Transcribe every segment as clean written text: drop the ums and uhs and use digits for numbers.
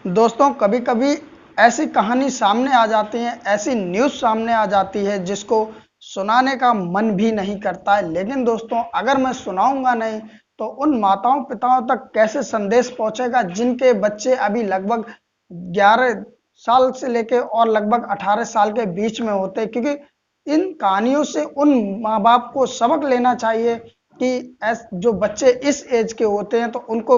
दोस्तों कभी कभी ऐसी कहानी सामने आ जाती है, ऐसी न्यूज़ सामने आ जाती है जिसको सुनाने का मन भी नहीं करता है। लेकिन दोस्तों अगर मैं सुनाऊंगा नहीं तो उन माताओं पिताओं तक कैसे संदेश पहुंचेगा जिनके बच्चे अभी लगभग 11 साल से लेके और लगभग 18 साल के बीच में होते हैं। क्योंकि इन कहानियों से उन माँ बाप को सबक लेना चाहिए कि जो बच्चे इस एज के होते हैं तो उनको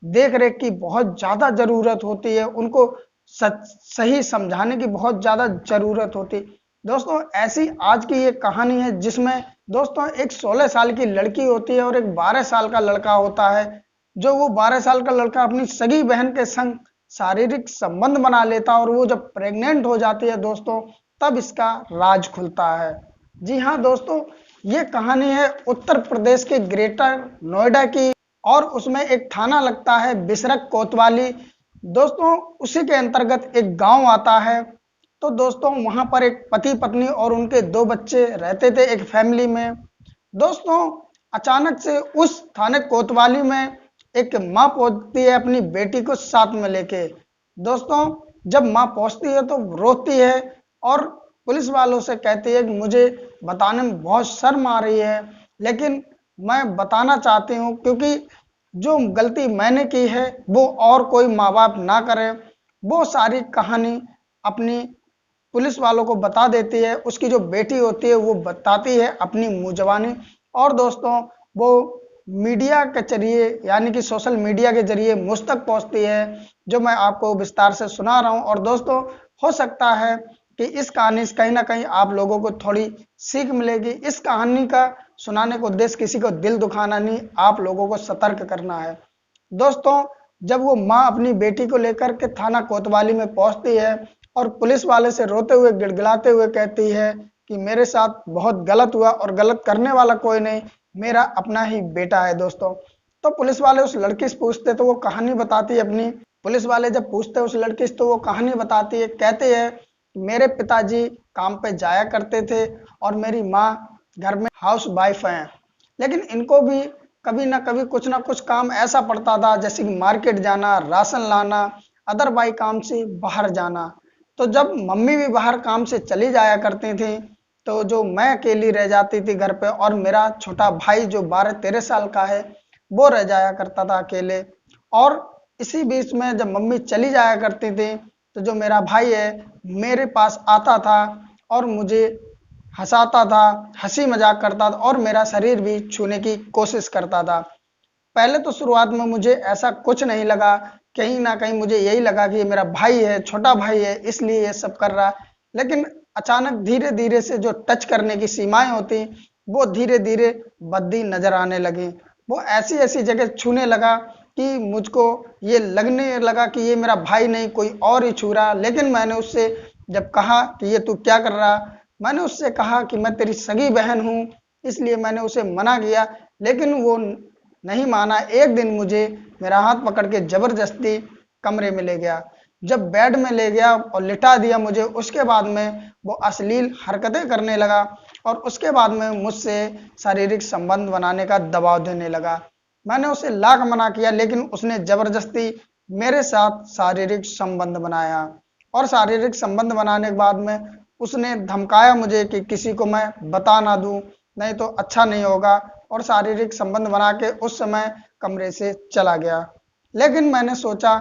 देख रेख की बहुत ज्यादा जरूरत होती है, उनको सही समझाने की बहुत ज्यादा जरूरत होती है। दोस्तों ऐसी आज की ये कहानी है जिसमें दोस्तों एक 16 साल की लड़की होती है और एक 12 साल का लड़का होता है। जो वो 12 साल का लड़का अपनी सगी बहन के संग शारीरिक संबंध बना लेता है और वो जब प्रेग्नेंट हो जाती है दोस्तों तब इसका राज खुलता है। जी हाँ दोस्तों, ये कहानी है उत्तर प्रदेश के ग्रेटर नोएडा की और उसमें एक थाना लगता है बिसरक कोतवाली। दोस्तों उसी के अंतर्गत एक गांव आता है। तो दोस्तों वहां पर एक पति पत्नी और उनके 2 बच्चे रहते थे एक फैमिली में। दोस्तों अचानक से उस थाने कोतवाली में एक माँ पहुंचती है अपनी बेटी को साथ में लेके। दोस्तों जब माँ पहुंचती है तो रोती है और पुलिस वालों से कहती है कि मुझे बताने में बहुत शर्म आ रही है, लेकिन मैं बताना चाहती हूँ क्योंकि जो गलती मैंने की है वो और कोई माँ बाप ना करे। वो सारी कहानी अपनी पुलिस वालों को बता देती है। उसकी जो बेटी होती है वो बताती है अपनी मुंह जबानी। और दोस्तों वो मीडिया के जरिए यानी कि सोशल मीडिया के जरिए मुझ तक पहुंचती है, जो मैं आपको विस्तार से सुना रहा हूं। और दोस्तों हो सकता है कि इस कहानी से कहीं ना कहीं आप लोगों को थोड़ी सीख मिलेगी। इस कहानी का सुनाने का उद्देश्य किसी को दिल दुखाना नहीं, आप लोगों को सतर्क करना है। दोस्तों जब वो माँ अपनी बेटी को लेकर के थाना कोतवाली में पहुंचती है और पुलिस वाले से रोते हुए गिड़गिड़ाते हुए कहती है कि मेरे साथ बहुत गलत हुआ और गलत करने वाला कोई नहीं, मेरा अपना ही बेटा है। दोस्तों तो पुलिस वाले उस लड़की से पूछते तो वो कहानी बताती है अपनी। पुलिस वाले जब पूछते उस लड़की से तो वो कहानी बताती है, कहते हैं मेरे पिताजी काम पे जाया करते थे और मेरी माँ घर में हाउस वाइफ हैं, लेकिन इनको भी कभी ना कभी कुछ ना कुछ काम ऐसा पड़ता था जैसे कि मार्केट जाना, राशन लाना, अदर बाई काम से बाहर जाना। तो जब मम्मी भी बाहर काम से चली जाया करती थी तो जो मैं अकेली रह जाती थी घर पे और मेरा छोटा भाई जो 12-13 साल का है वो रह जाया करता था अकेले। और इसी बीच में जब मम्मी चली जाया करती थी तो जो मेरा भाई है मेरे पास आता था और मुझे हंसाता था, हंसी मजाक करता था और मेरा शरीर भी छूने की कोशिश करता था। पहले तो शुरुआत में मुझे ऐसा कुछ नहीं लगा, कहीं ना कहीं मुझे यही लगा कि ये मेरा भाई है, छोटा भाई है, इसलिए ये सब कर रहा है। लेकिन अचानक धीरे धीरे से जो टच करने की सीमाएं होती वो धीरे धीरे बद्दी नजर आने लगी। वो ऐसी ऐसी जगह छूने लगा कि मुझको ये लगने लगा कि ये मेरा भाई नहीं कोई और ही छू रहा। लेकिन मैंने उससे जब कहा कि ये तू क्या कर रहा, मैंने उससे कहा कि मैं तेरी सगी बहन हूँ, इसलिए मैंने उसे मना किया, लेकिन वो नहीं माना। एक दिन मुझे मेरा हाथ पकड़ के जबरदस्ती कमरे में ले गया। जब बेड में ले गया और लिटा दिया मुझे, उसके बाद में वो अश्लील हरकतें करने लगा और उसके बाद में मुझसे शारीरिक संबंध बनाने का दबाव देने लगा। मैंने उसे लाख मना किया लेकिन उसने जबरदस्ती मेरे साथ शारीरिक संबंध बनाया। और शारीरिक संबंध बनाने के बाद में उसने धमकाया मुझे कि किसी को मैं बता ना दूं, नहीं तो अच्छा नहीं होगा। और शारीरिक संबंध बना के उस समय कमरे से चला गया। लेकिन मैंने सोचा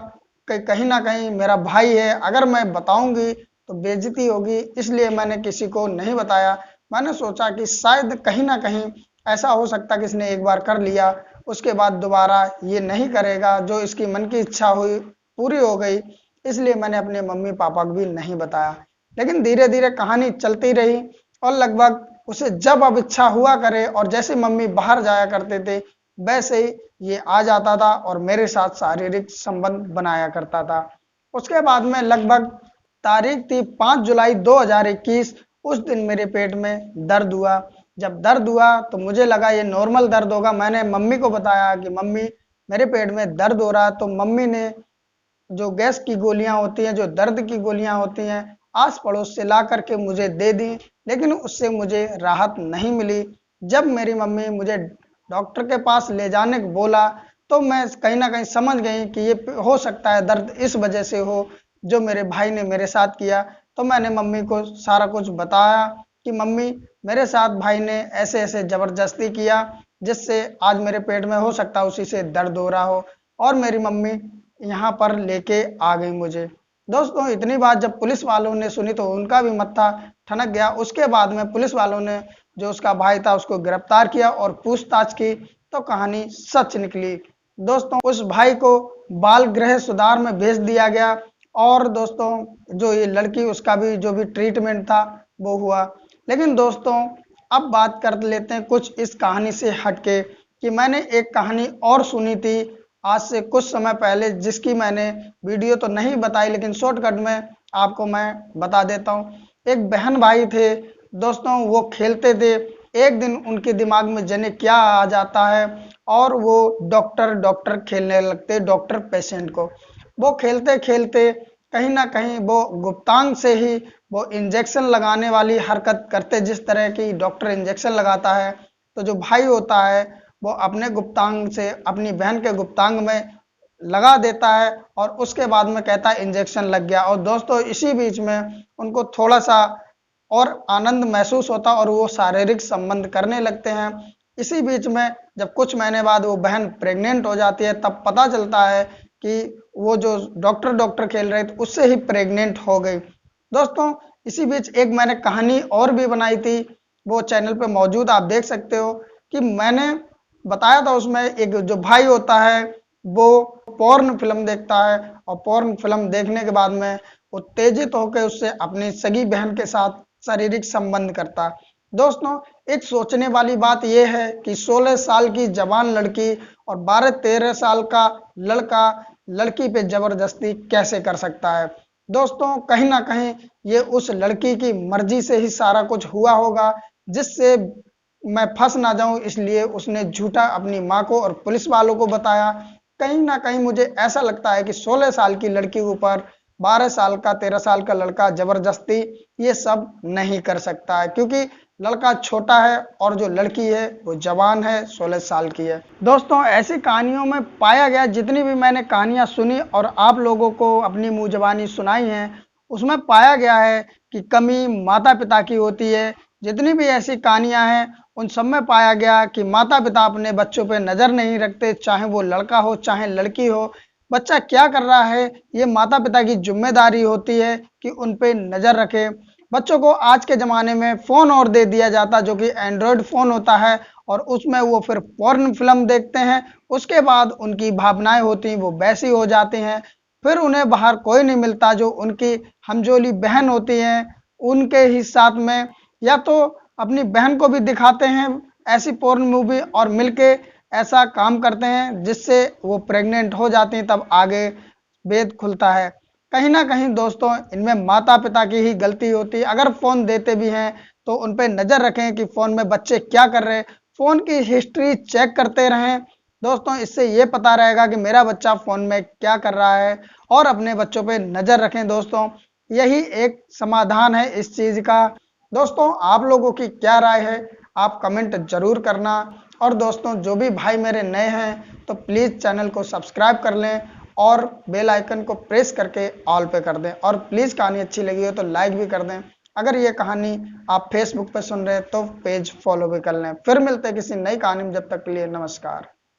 कि कहीं ना कहीं मेरा भाई है, अगर मैं बताऊंगी तो बेइज्जती होगी, इसलिए मैंने किसी को नहीं बताया। मैंने सोचा कि शायद कहीं ना कहीं ऐसा हो सकता कि इसने एक बार कर लिया, उसके बाद दोबारा ये नहीं करेगा, जो इसकी मन की इच्छा हुई पूरी हो गई, इसलिए मैंने अपने मम्मी पापा को भी नहीं बताया। लेकिन धीरे धीरे कहानी चलती रही और लगभग उसे जब अब इच्छा हुआ करे और जैसे मम्मी बाहर जाया करते थे वैसे ही ये आ जाता था और मेरे साथ शारीरिक संबंध बनाया करता था। उसके बाद में लगभग तारीख थी 5 जुलाई 2021, उस दिन मेरे पेट में दर्द हुआ। जब दर्द हुआ तो मुझे लगा ये नॉर्मल दर्द होगा। मैंने मम्मी को बताया कि मम्मी मेरे पेट में दर्द हो रहा है, तो मम्मी ने जो गैस की गोलियां होती हैं, जो दर्द की गोलियां होती हैं, आस पड़ोस से ला करके मुझे दे दी, लेकिन उससे मुझे राहत नहीं मिली। जब मेरी मम्मी मुझे डॉक्टर के पास ले जाने को बोला तो मैं कहीं ना कहीं समझ गई कि ये हो सकता है दर्द इस वजह से हो जो मेरे भाई ने मेरे साथ किया। तो मैंने मम्मी को सारा कुछ बताया कि मम्मी, मेरे साथ भाई ने ऐसे ऐसे जबरदस्ती किया जिससे आज मेरे पेट में हो सकता है उसी से दर्द हो रहा हो। और मेरी मम्मी यहाँ पर लेके आ गई मुझे। दोस्तों इतनी बात जब पुलिस वालों ने सुनी तो उनका भी मत्था ठनक गया। उसके बाद में पुलिस वालों ने जो उसका भाई था उसको गिरफ्तार किया और पूछताछ की तो कहानी सच निकली। दोस्तों उस भाई को बाल गृह सुधार में भेज दिया गया और दोस्तों जो ये लड़की उसका भी जो भी ट्रीटमेंट था वो हुआ। लेकिन दोस्तों अब बात कर लेते हैं कुछ इस कहानी से हटके कि मैंने एक कहानी और सुनी थी आज से कुछ समय पहले, जिसकी मैंने वीडियो तो नहीं बताई लेकिन शॉर्टकट में आपको मैं बता देता हूँ। एक बहन भाई थे दोस्तों, वो खेलते थे, एक दिन उनके दिमाग में जाने क्या आ जाता है और वो डॉक्टर डॉक्टर खेलने लगते, डॉक्टर पेशेंट को। वो खेलते खेलते कहीं ना कहीं वो गुप्तांग से ही वो इंजेक्शन लगाने वाली हरकत करते, जिस तरह की डॉक्टर इंजेक्शन लगाता है तो जो भाई होता है वो अपने गुप्तांग से अपनी बहन के गुप्तांग में लगा देता है और उसके बाद में कहता है इंजेक्शन लग गया। और दोस्तों इसी बीच में उनको थोड़ा सा और आनंद महसूस होता और वो शारीरिक संबंध करने लगते हैं। इसी बीच में जब कुछ महीने बाद वो बहन प्रेग्नेंट हो जाती है तब पता चलता है कि वो जो डॉक्टर डॉक्टर खेल रहे थे उससे ही प्रेग्नेंट हो गई। दोस्तों इसी बीच एक मैंने कहानी और भी बनाई थी, वो चैनल पे मौजूद, आप देख सकते हो कि मैंने बताया था उसमें एक जो भाई होता है वो पॉर्न फिल्म देखता है और पॉर्न फिल्म देखने के बाद में उत्तेजित होकर उससे अपनी सगी बहन के साथ शारीरिक संबंध करता। दोस्तों एक सोचने वाली बात यह है कि 16 साल की जवान लड़की और 12-13 साल का लड़का लड़की पे जबरदस्ती कैसे कर सकता है। दोस्तों कहीं ना कहीं ये उस लड़की की मर्जी से ही सारा कुछ हुआ होगा, जिससे मैं फंस ना जाऊं इसलिए उसने झूठा अपनी माँ को और पुलिस वालों को बताया। कहीं ना कहीं मुझे ऐसा लगता है कि 16 साल की लड़की के ऊपर 12 साल का 13 साल का लड़का जबरदस्ती ये सब नहीं कर सकता है, क्योंकि लड़का छोटा है और जो लड़की है वो जवान है, 16 साल की है। दोस्तों ऐसी कहानियों में पाया गया, जितनी भी मैंने कहानियां सुनी और आप लोगों को अपनी मुंह जबानी सुनाई हैं, उसमें पाया गया है कि कमी माता पिता की होती है। जितनी भी ऐसी कहानियां हैं उन सब में पाया गया कि माता पिता अपने बच्चों पे नजर नहीं रखते, चाहे वो लड़का हो चाहे लड़की हो। बच्चा क्या कर रहा है ये माता पिता की जिम्मेदारी होती है कि उन पे नजर रखे। बच्चों को आज के ज़माने में फ़ोन और दे दिया जाता जो कि एंड्रॉयड फ़ोन होता है और उसमें वो फिर पॉर्न फिल्म देखते हैं। उसके बाद उनकी भावनाएं होती हैं वो वैसी हो जाती हैं। फिर उन्हें बाहर कोई नहीं मिलता जो उनकी हमजोली बहन होती हैं उनके ही साथ में, या तो अपनी बहन को भी दिखाते हैं ऐसी पॉर्न मूवी और मिलके ऐसा काम करते हैं जिससे वो प्रेग्नेंट हो जाती हैं, तब आगे भेद खुलता है। कहीं ना कहीं दोस्तों इनमें माता पिता की ही गलती होती है। अगर फ़ोन देते भी हैं तो उन पे नज़र रखें कि फ़ोन में बच्चे क्या कर रहे हैं, फ़ोन की हिस्ट्री चेक करते रहें। दोस्तों इससे ये पता रहेगा कि मेरा बच्चा फ़ोन में क्या कर रहा है, और अपने बच्चों पे नज़र रखें। दोस्तों यही एक समाधान है इस चीज़ का। दोस्तों आप लोगों की क्या राय है, आप कमेंट जरूर करना। और दोस्तों जो भी भाई मेरे नए हैं तो प्लीज़ चैनल को सब्सक्राइब कर लें और बेल आइकन को प्रेस करके ऑल पे कर दें, और प्लीज़ कहानी अच्छी लगी हो तो लाइक भी कर दें। अगर ये कहानी आप फेसबुक पे सुन रहे हैं तो पेज फॉलो भी कर लें। फिर मिलते हैं किसी नई कहानी में, जब तक के लिए नमस्कार।